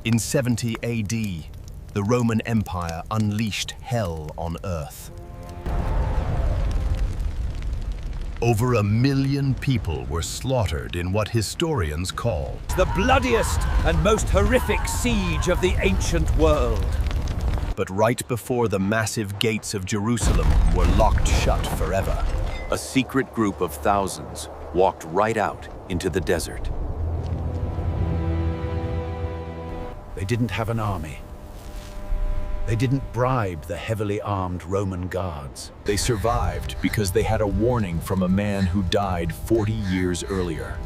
In 70 AD, the Roman Empire unleashed hell on earth. Over 1 million people were slaughtered in what historians call the bloodiest and most horrific siege of the ancient world. But right before the massive gates of Jerusalem were locked shut forever, a secret group of thousands walked right out into the desert. They didn't have an army. They didn't bribe the heavily armed Roman guards. They survived because they had a warning from a man who died 40 years earlier.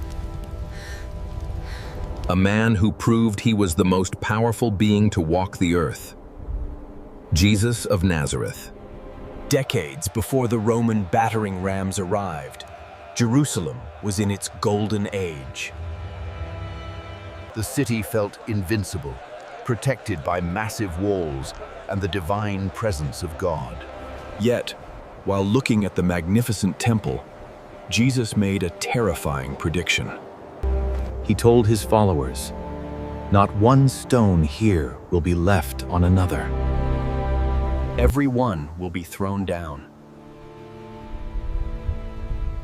A man who proved he was the most powerful being to walk the earth. Jesus of Nazareth. decades before the Roman battering rams arrived, Jerusalem was in its golden age. The city felt invincible, protected by massive walls and the divine presence of God. Yet, while looking at the magnificent temple, Jesus made a terrifying prediction. He told his followers, "Not one stone here will be left on another." Every one will be thrown down.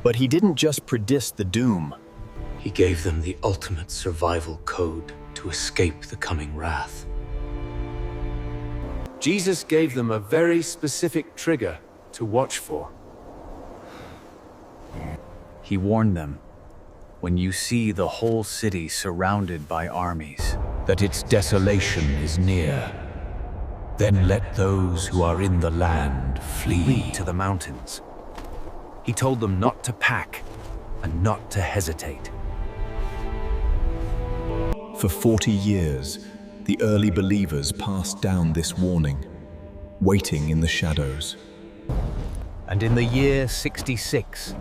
But he didn't just predict the doom. He gave them the ultimate survival code to escape the coming wrath. Jesus gave them a very specific trigger to watch for. He warned them, when you see the whole city surrounded by armies, That its desolation is near. Then let those who are in the land flee to the mountains. He told them not to pack and not to hesitate. For 40 years, the early believers passed down this warning, waiting in the shadows. And in the year 66,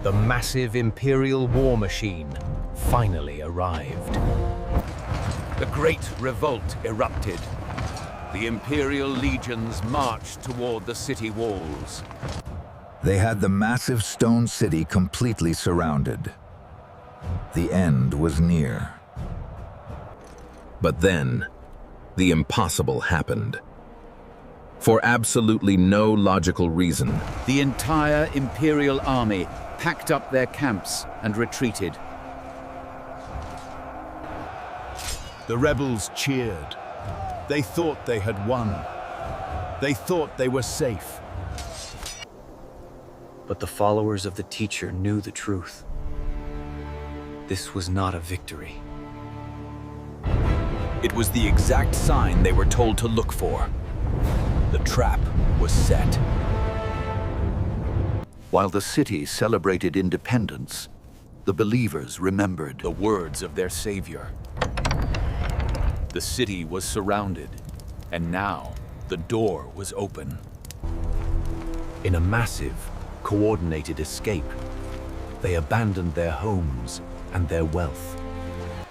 the massive imperial war machine finally arrived. The great revolt erupted. The imperial legions marched toward the city walls. They had the massive stone city completely surrounded. The end was near. But then, the impossible happened. For absolutely no logical reason, The entire imperial army packed up their camps and retreated. The rebels cheered. They thought they had won. They thought they were safe. But the followers of the teacher knew the truth. This was not a victory. It was the exact sign they were told to look for. The trap was set. While the city celebrated independence, the believers remembered The words of their Savior. The city was surrounded, and now the door was open. In a massive, coordinated escape, they abandoned their homes and their wealth.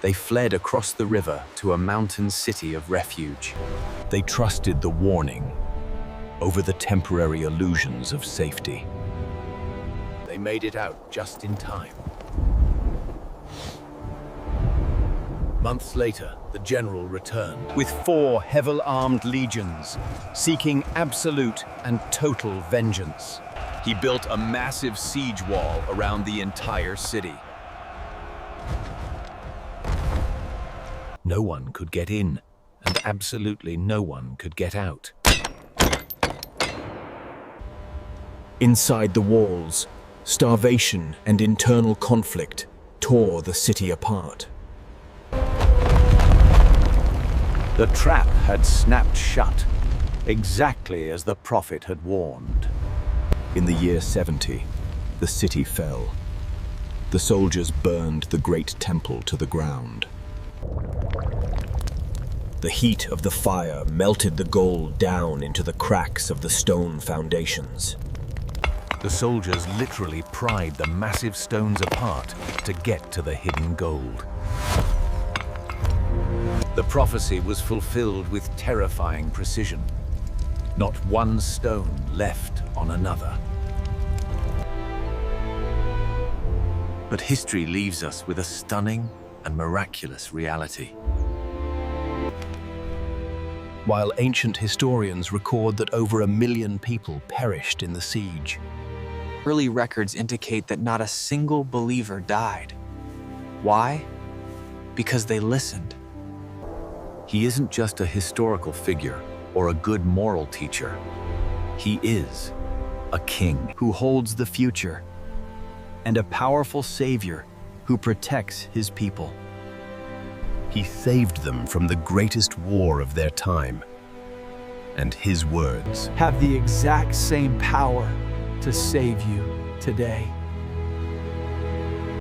They fled across the river to a mountain city of refuge. They trusted the warning over the temporary illusions of safety. They made it out just in time. Months later, the general returned with 4 heavily armed legions, seeking absolute and total vengeance. He built a massive siege wall around the entire city. No one could get in, and absolutely no one could get out. Inside the walls, starvation and internal conflict tore the city apart. The trap had snapped shut, exactly as the prophet had warned. In the year 70, the city fell. The soldiers burned the great temple to the ground. The heat of the fire melted the gold down into the cracks of the stone foundations. The soldiers literally pried the massive stones apart to get to the hidden gold. The prophecy was fulfilled with terrifying precision. Not one stone left on another. But history leaves us with a stunning and miraculous reality. while ancient historians record that over 1 million people perished in the siege. Early records indicate that not a single believer died. Why? Because they listened. He isn't just a historical figure or a good moral teacher. He is a king who holds the future, and a powerful savior who protects his people. He saved them from the greatest war of their time. And his words have the exact same power to save you today.